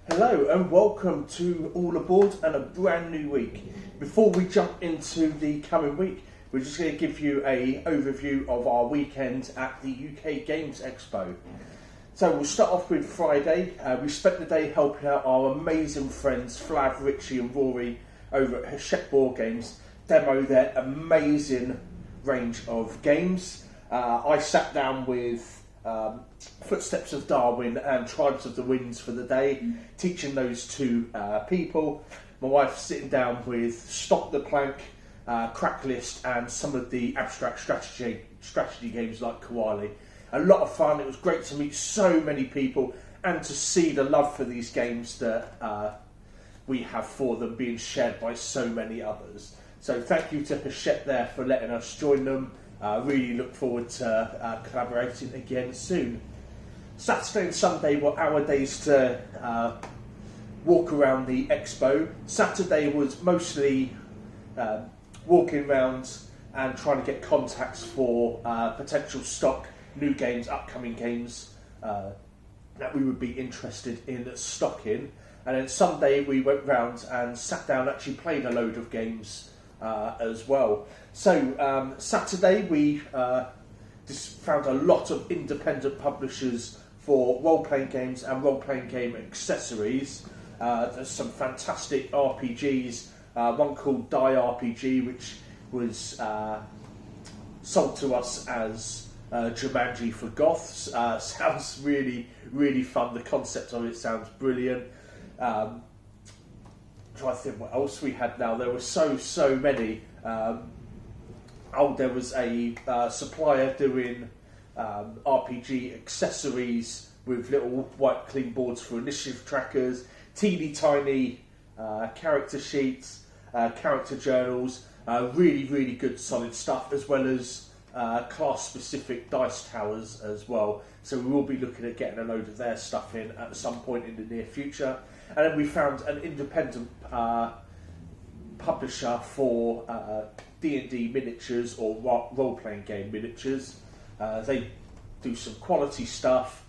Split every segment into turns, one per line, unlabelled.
Hello and welcome to All Aboard and a brand new week. Before we jump into the coming week, we're just going to give you an overview of our weekend at the UK Games Expo. So we'll start off with Friday. We spent the day helping out our amazing friends Flav, Richie and Rory over at Hachette Boardgames demo their amazing range of games. I sat down with Footsteps of Darwin and Tribes of the Winds for the day, teaching those two people. My wife sitting down with Stop the Plank, Cracklist and some of the abstract strategy games like Koali. A lot of fun. It was great to meet so many people and to see the love for these games that we have for them being shared by so many others. So thank you to Hachette there for letting us join them. Really look forward to collaborating again soon. Saturday and Sunday were our days to walk around the expo. Saturday was mostly walking around and trying to get contacts for potential stock, new games, upcoming games that we would be interested in stocking. And then Sunday we went round and sat down and actually played a load of games as well. So Saturday we just found a lot of independent publishers for role-playing games and role-playing game accessories. There's some fantastic RPGs, one called Die RPG, which was sold to us as Jumanji for goths. Sounds really, really fun. The concept of it sounds brilliant. Trying to think what else we had now. There were so many. There was a supplier doing RPG accessories with little white clean boards for initiative trackers, teeny tiny character sheets, character journals, really good solid stuff, as well as class specific dice towers as well. So we will be looking at getting a load of their stuff in at some point in the near future. And then we found an independent publisher for D&D miniatures or role-playing game miniatures. They do some quality stuff.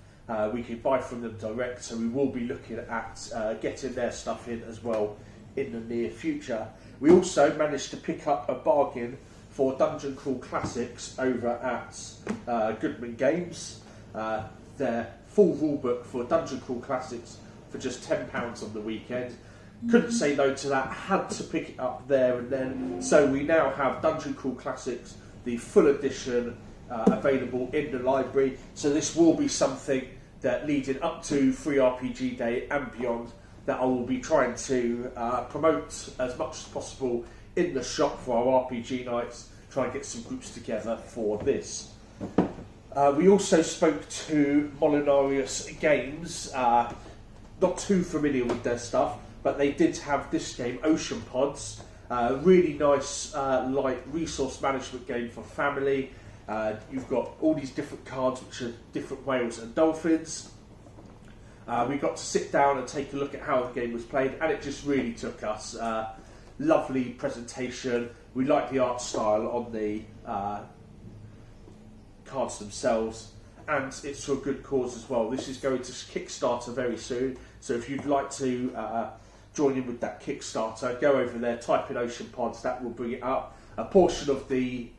We can buy from them direct, so we will be looking at getting their stuff in as well in the near future. We also managed to pick up a bargain for Dungeon Crawl Classics over at Goodman Games. Their full rulebook for Dungeon Crawl Classics for just £10 on the weekend. Couldn't say no to that, had to pick it up there and then. So we now have Dungeon Crawl Classics, the full edition, available in the library. So this will be something that leading up to Free RPG Day and beyond that I will be trying to promote as much as possible in the shop for our RPG nights, try and get some groups together for this. We also spoke to Molinarius Games, not too familiar with their stuff, but they did have this game, Ocean Pods, really nice light resource management game for family. You've got all these different cards which are different whales and dolphins. We got to sit down and take a look at how the game was played, and it just really took us. Lovely presentation. We like the art style on the cards themselves, and it's for a good cause as well. This is going to Kickstarter very soon, so if you'd like to join in with that Kickstarter, go over there, type in Ocean Pods, that will bring it up. A portion of the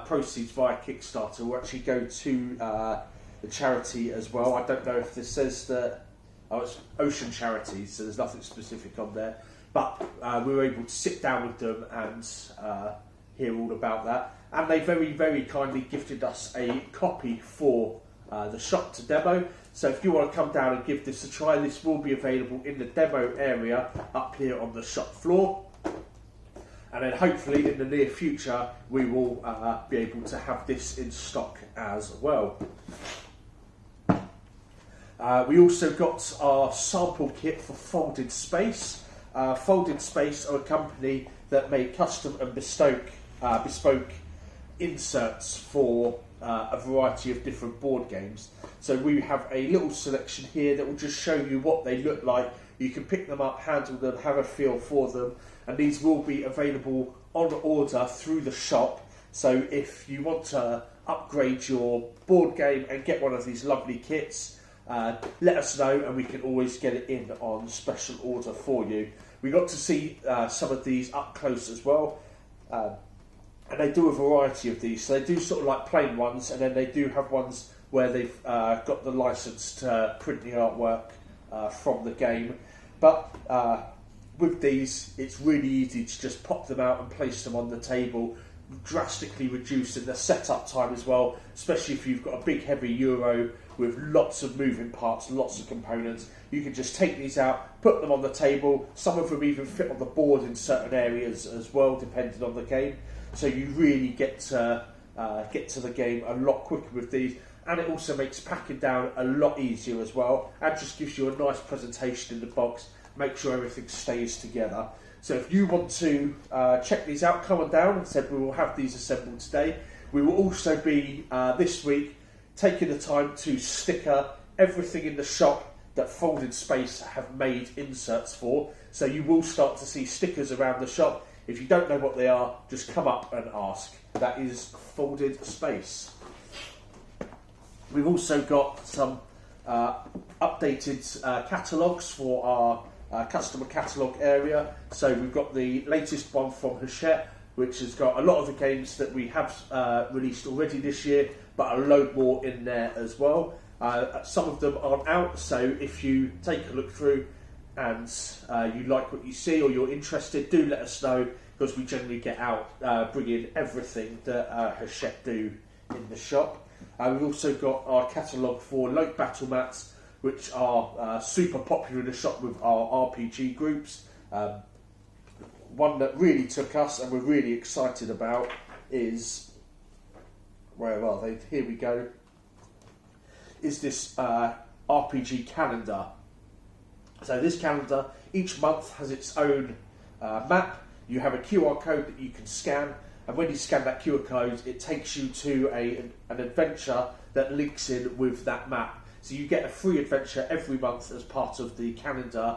proceeds via Kickstarter will actually go to the charity as well. I don't know if this says that it's Ocean Charities, so there's nothing specific on there, but we were able to sit down with them and hear all about that, and they very kindly gifted us a copy for the shop to demo. So if you want to come down and give this a try, this will be available in the demo area up here on the shop floor, and then hopefully in the near future we will be able to have this in stock as well. We also got our sample kit for Folded Space. Folded Space are a company that make custom and bespoke inserts for a variety of different board games. So we have a little selection here that will just show you what they look like. You can pick them up, handle them, have a feel for them, and these will be available on order through the shop. So if you want to upgrade your board game and get one of these lovely kits, let us know and we can always get it in on special order for you. We got to see some of these up close as well, and they do a variety of these. So they do sort of like plain ones, and then they do have ones where they've got the license to print the artwork from the game. But with these, it's really easy to just pop them out and place them on the table, drastically reducing the setup time as well, especially if you've got a big heavy Euro with lots of moving parts, lots of components. You can just take these out, put them on the table. Some of them even fit on the board in certain areas as well, depending on the game. So you really get to the game a lot quicker with these, and it also makes packing down a lot easier as well, and just gives you a nice presentation in the box, make sure everything stays together. So if you want to check these out, come on down. And said we will have these assembled today. We will also be this week taking the time to sticker everything in the shop that Folded Space have made inserts for. So you will start to see stickers around the shop. If you don't know what they are, just come up and ask. That is Folded Space. We've also got some updated catalogues for our customer catalogue area. So we've got the latest one from Hachette, which has got a lot of the games that we have released already this year, but a load more in there as well. Some of them aren't out, so if you take a look through and you like what you see or you're interested, do let us know, because we generally get out bringing everything that Hachette do in the shop. We've also got our catalogue for Loke Battle Mats, which are super popular in the shop with our RPG groups. One that really took us and we're really excited about is, where are they? Here we go. Is this RPG calendar. So this calendar, each month has its own map. You have a QR code that you can scan, and when you scan that QR code, it takes you to an adventure that links in with that map. So you get a free adventure every month as part of the calendar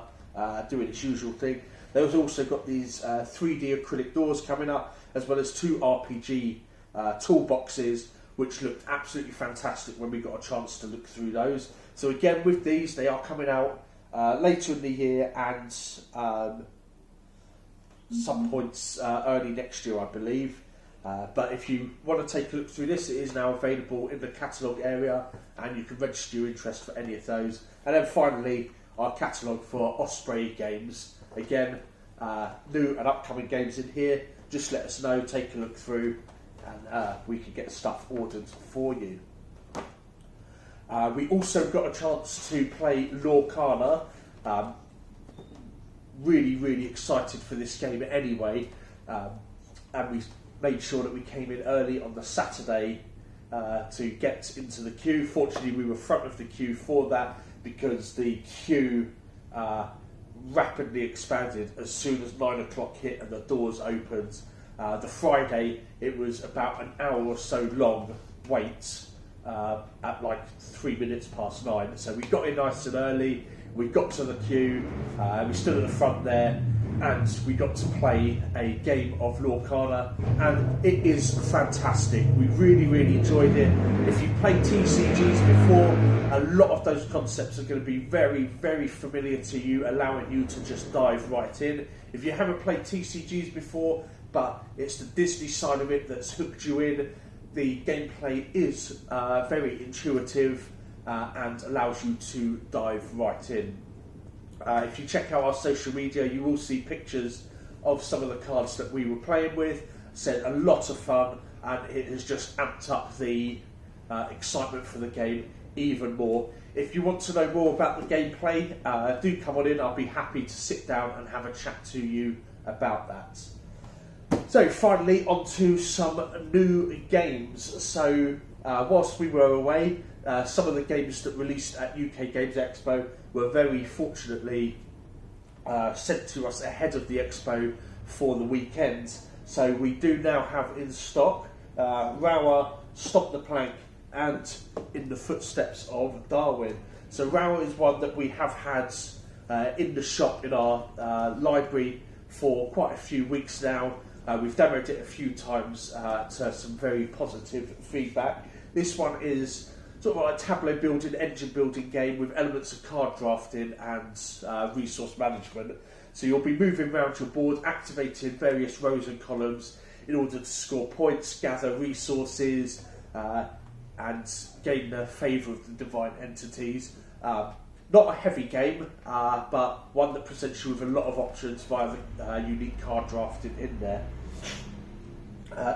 doing its usual thing. There's also got these 3D acrylic doors coming up, as well as 2 RPG toolboxes, which looked absolutely fantastic when we got a chance to look through those. So again, with these, they are coming out later in the year and some points early next year, I believe. But if you want to take a look through this, it is now available in the catalogue area, and you can register your interest for any of those. And then finally, our catalogue for Osprey games. Again, new and upcoming games in here. Just let us know, take a look through, and we can get stuff ordered for you. We also got a chance to play Lorcana. Really excited for this game anyway, and we made sure that we came in early on the Saturday to get into the queue. Fortunately, we were front of the queue for that, because the queue rapidly expanded as soon as 9 o'clock hit and the doors opened. The Friday, it was about an hour or so long wait at like 3 minutes past 9. So we got in nice and early, we got to the queue, we stood at the front there, and we got to play a game of Lorcana, and it is fantastic. We really enjoyed it. If you've played TCGs before, a lot of those concepts are going to be very familiar to you, allowing you to just dive right in. If you haven't played TCGs before, but it's the Disney side of it that's hooked you in, the gameplay is very intuitive and allows you to dive right in. If you check out our social media, you will see pictures of some of the cards that we were playing with. Said a lot of fun, and it has just amped up the excitement for the game even more. If you want to know more about the gameplay, do come on in. I'll be happy to sit down and have a chat to you about that. So finally, on to some new games. So whilst we were away, some of the games that released at UK Games Expo were very fortunately sent to us ahead of the Expo for the weekend. So we do now have in stock Rower, Stop the Plank, and In the Footsteps of Darwin. So Rower is one that we have had in the shop in our library for quite a few weeks now. We've demoed it a few times to some very positive feedback. This one is sort of like a tableau building, engine building game with elements of card drafting and resource management. So you'll be moving around your board, activating various rows and columns in order to score points, gather resources, and gain the favour of the divine entities. Not a heavy game, but one that presents you with a lot of options via the unique card drafting in there.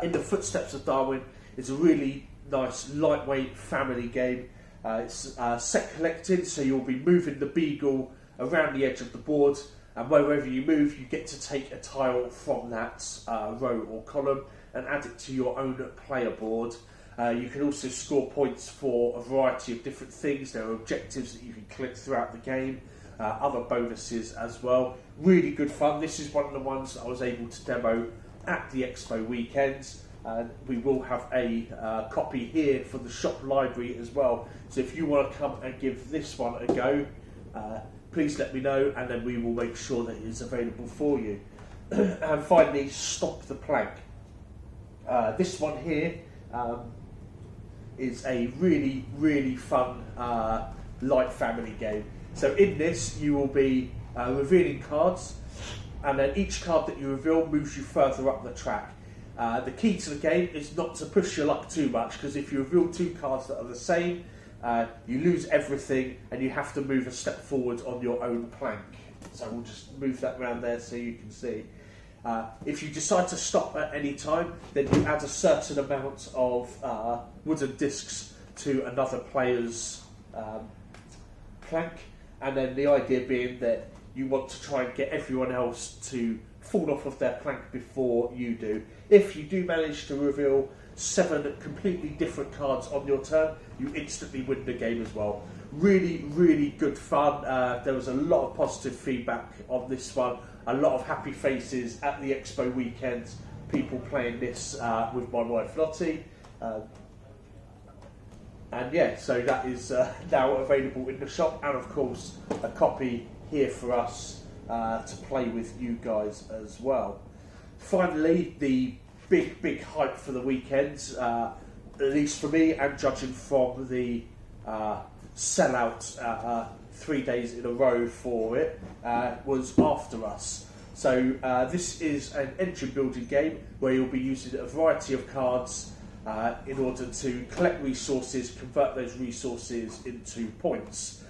In the Footsteps of Darwin is a really nice, lightweight family game. It's set collected, so you'll be moving the beagle around the edge of the board, and wherever you move, you get to take a tile from that row or column and add it to your own player board. You can also score points for a variety of different things. There are objectives that you can collect throughout the game, other bonuses as well. Really good fun. This is one of the ones that I was able to demo at the Expo weekends. We will have a copy here for the shop library as well. So if you want to come and give this one a go, please let me know, and then we will make sure that it is available for you. And finally, Stop the Plank. This one here is a really, really fun light family game. So in this, you will be revealing cards, and then each card that you reveal moves you further up the track. The key to the game is not to push your luck too much, because if you reveal two cards that are the same, you lose everything and you have to move a step forward on your own plank. So we'll just move that around there so you can see. If you decide to stop at any time, then you add a certain amount of wooden discs to another player's plank, and then the idea being that you want to try and get everyone else to fall off of their plank before you do. If you do manage to reveal 7 completely different cards on your turn, you instantly win the game as well. Really, really good fun. There was a lot of positive feedback on this one. A lot of happy faces at the Expo weekend. People playing this with my wife Lottie. And yeah, so that is now available in the shop, and of course a copy here for us to play with you guys as well. Finally, the big hype for the weekend, at least for me, and judging from the sellout 3 days in a row for it, was After Us. So this is an engine building game where you'll be using a variety of cards in order to collect resources, convert those resources into points.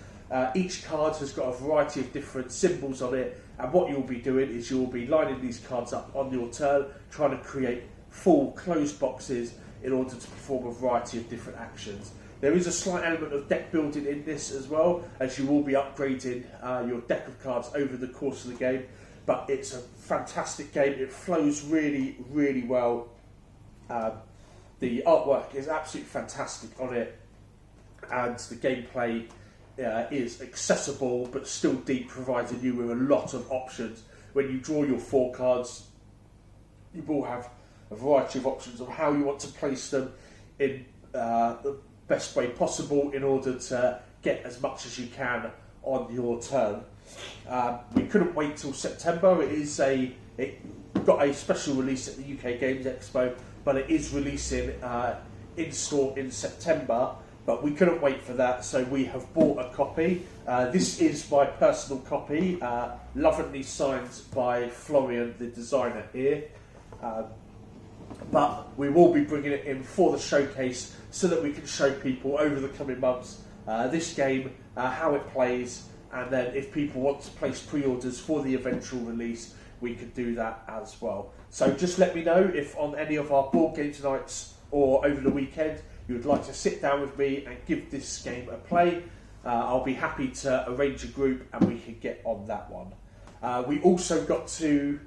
Each card has got a variety of different symbols on it, and what you'll be doing is you'll be lining these cards up on your turn, trying to create full closed boxes in order to perform a variety of different actions. There is a slight element of deck building in this as well, as you will be upgrading your deck of cards over the course of the game, but it's a fantastic game. It flows really, really well. The artwork is absolutely fantastic on it, and the gameplay is accessible but still deep, providing you with a lot of options. When you draw your 4 cards, you will have a variety of options of how you want to place them in the best way possible in order to get as much as you can on your turn. We couldn't wait till September. It got a special release at the UK Games Expo, but it is releasing in store in September. But we couldn't wait for that, so we have bought a copy. This is my personal copy, lovingly signed by Florian, the designer here. But we will be bringing it in for the showcase so that we can show people over the coming months this game, how it plays, and then if people want to place pre-orders for the eventual release, we could do that as well. So just let me know if on any of our board games nights or over the weekend you would like to sit down with me and give this game a play. I'll be happy to arrange a group and we can get on that one. We also got to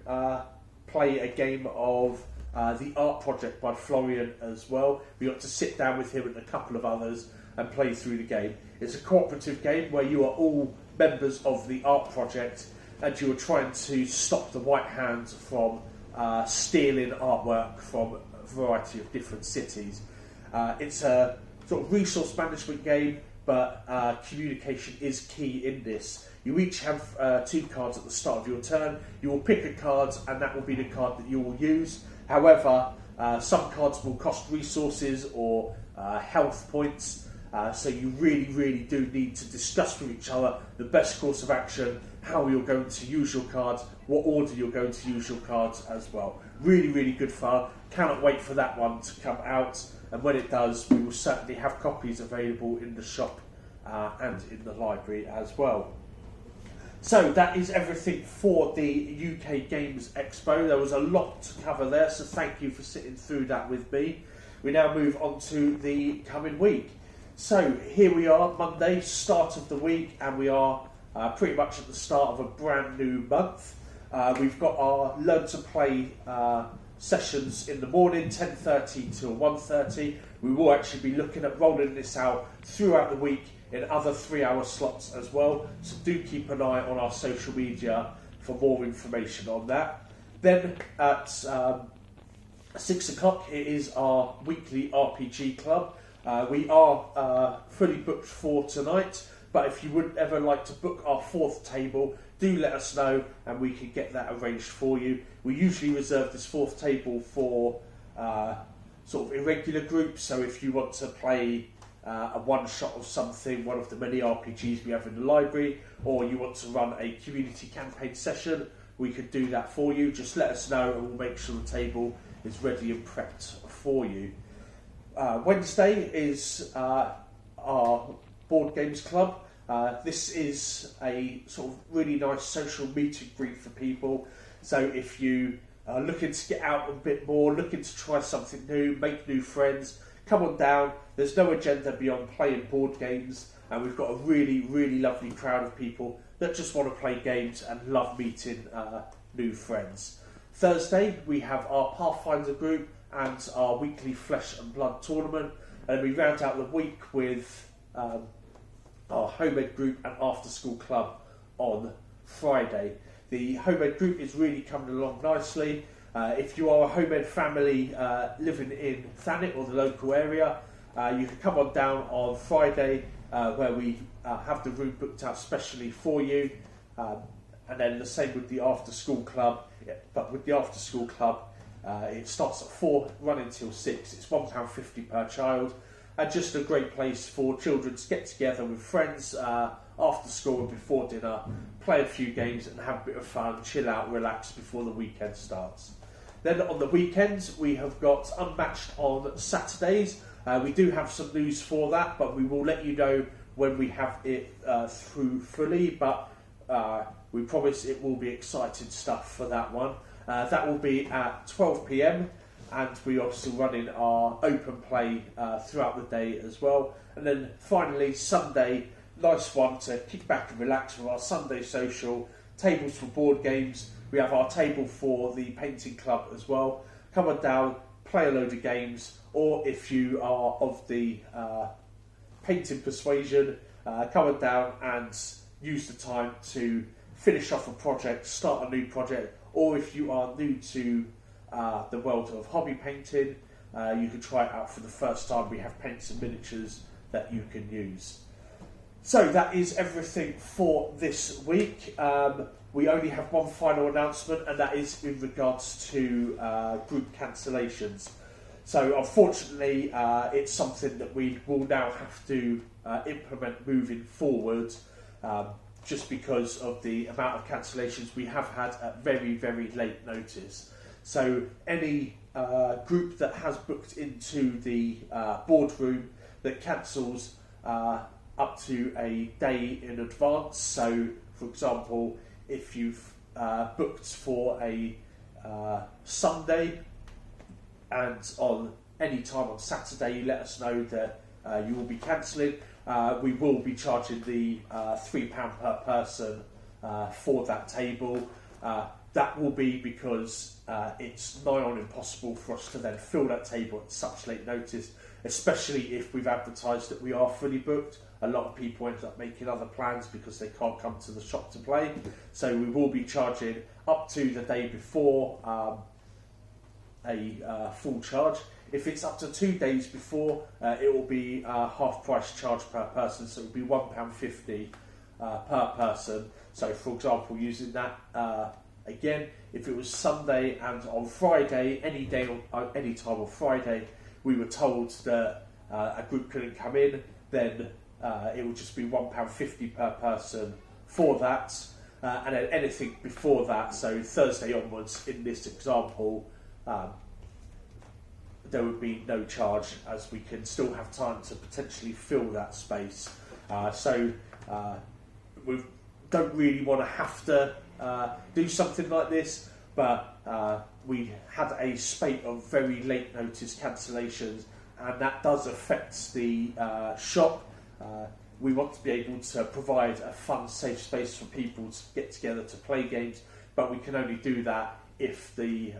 play a game of the art project by Florian as well. We got to sit down with him and a couple of others and play through the game. It's a cooperative game where you are all members of the art project and you are trying to stop the White Hand from stealing artwork from a variety of different cities. It's a sort of resource management game, but communication is key in this. You each have 2 cards at the start of your turn. You will pick a card and that will be the card that you will use. However, some cards will cost resources or health points, So you really do need to discuss with each other the best course of action, how you're going to use your cards, what order you're going to use your cards as well. Really good fun. Cannot wait for that one to come out, and when it does, we will certainly have copies available in the shop and in the library as well. So that is everything for the UK Games Expo. There was a lot to cover there, so thank you for sitting through that with me. We now move on to the coming week. So here we are, Monday, start of the week, and we are pretty much at the start of a brand new month. We've got our Learn to Play sessions in the morning, 10:30 till 1:30. We will actually be looking at rolling this out throughout the week in other 3-hour slots as well, so do keep an eye on our social media for more information on that. Then at 6 o'clock it is our weekly RPG club. We are fully booked for tonight, but if you would ever like to book our 4th table, do let us know and we can get that arranged for you. We usually reserve this 4th table for sort of irregular groups, so if you want to play a one-shot of something, one of the many RPGs we have in the library, or you want to run a community campaign session, we could do that for you. Just let us know and we'll make sure the table is ready and prepped for you. Wednesday is our Board Games Club. This is a sort of really nice social meet and greet for people. So if you are looking to get out a bit more, looking to try something new, make new friends, come on down. There's no agenda beyond playing board games, and we've got a really lovely crowd of people that just want to play games and love meeting new friends. Thursday we have our Pathfinder group and our weekly Flesh and Blood tournament, and we round out the week with our Homemade group and After School Club on Friday. The Homemade group is really coming along nicely. If you are a Homemade family living in Thanet or the local area, you can come on down on Friday where we have the room booked out specially for you, and then the same with the After School Club. But with the After School Club, it starts at 4, running till 6. It's £1.50 per child, and just a great place for children to get together with friends after school and before dinner, play a few games and have a bit of fun, chill out, relax before the weekend starts. Then on the weekends we have got Unmatched on Saturdays. We do have some news for that, but we will let you know when we have it through fully, but we promise it will be exciting stuff for that one. That will be at 12 PM, and we are also running our open play throughout the day as well. And then finally Sunday, nice one to kick back and relax with our Sunday social, tables for board games. We have our table for the painting club as well. Come on down, play a load of games, or if you are of the painting persuasion, come on down and use the time to finish off a project, start a new project, or if you are new to the world of hobby painting, you can try it out for the first time. We have paints and miniatures that you can use. So that is everything for this week. We only have one final announcement, and that is in regards to group cancellations. So unfortunately, it's something that we will now have to implement moving forward, just because of the amount of cancellations we have had at very late notice. So any group that has booked into the boardroom that cancels up to a day in advance. So for example, if you've booked for a Sunday and on any time on Saturday you let us know that you will be cancelling, we will be charging the £3 per person for that table. That will be because it's nigh on impossible for us to then fill that table at such late notice, especially if we've advertised that we are fully booked. A lot of people end up making other plans because they can't come to the shop to play. So we will be charging up to the day before a full charge. If it's up to 2 days before, it will be half price charge per person, so it will be £1.50 per person. So for example, using that again, if it was Sunday and on Friday, any day or any time on Friday, we were told that a group couldn't come in, then it will just be £1.50 per person for that. And then anything before that, so Thursday onwards in this example, there would be no charge, as we can still have time to potentially fill that space. We don't really want to have to do something like this, but we had a spate of very late notice cancellations, and that does affect the shop. We want to be able to provide a fun, safe space for people to get together to play games, but we can only do that if we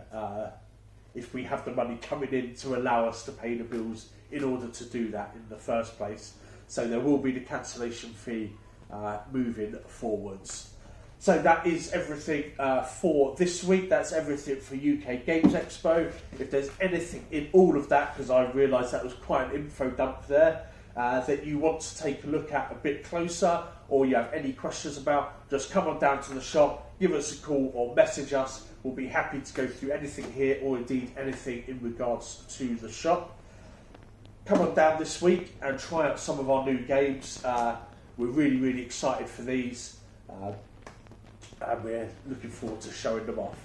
have the money coming in to allow us to pay the bills in order to do that in the first place. So there will be the cancellation fee moving forwards. So that is everything for this week. That's everything for UK Games Expo. If there's anything in all of that, because I realised that was quite an info dump there, that you want to take a look at a bit closer, or you have any questions about, just come on down to the shop, give us a call or message us. We'll be happy to go through anything here, or indeed anything in regards to the shop. Come on down this week and try out some of our new games. We're really excited for these, and we're looking forward to showing them off.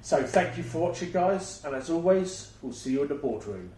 So thank you for watching, guys, and as always, we'll see you in the boardroom.